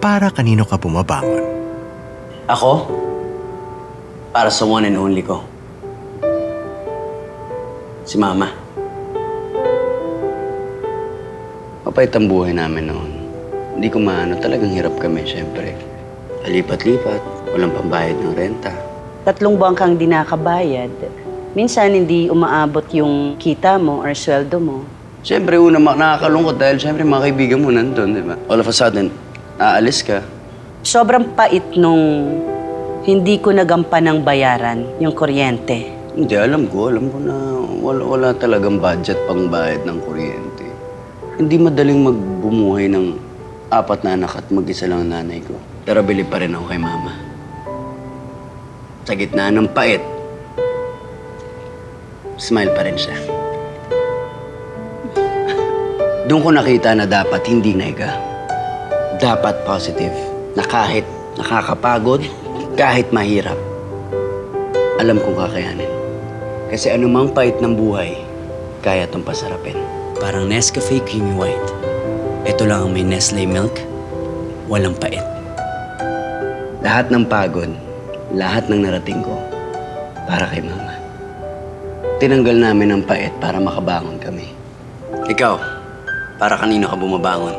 para kanino ka bumabangon? Ako? Para sa one and only ko. Si Mama. Mapait ang buhay namin noon. Hindi ko maano, talagang hirap kami, syempre. Lipat-lipat, walang pambayad ng renta. 3 buwan kang di nakabayad. Minsan hindi umaabot yung kita mo or sweldo mo. Siyempre, una nakakalungkot dahil siyempre mga kaibigan mo nandun, di ba? All of a sudden, aalis ka. Sobrang pait nung hindi ko nagampan ng bayaran yung kuryente. Hindi, alam ko na wala talagang budget pang bayad ng kuryente. Hindi madaling magbumuhay ng 4 na anak at mag-isa lang ang nanay ko. Pero bilib pa rin ako kay Mama. Sa gitna ng pait, smile pa rin siya. Doon ko nakita na dapat hindi nega. Dapat positive. Na kahit nakakapagod, kahit mahirap, alam kong kakayanin. Kasi anumang pait ng buhay, kaya itong pasarapin. Parang Nescafe Creamy White. Ito lang ang may Nestle Milk, walang pait. Lahat ng pagod, lahat ng narating ko, para kay Mama. Tinanggal namin ang pait para makabangon kami. Ikaw, para kanino ka bumabangon?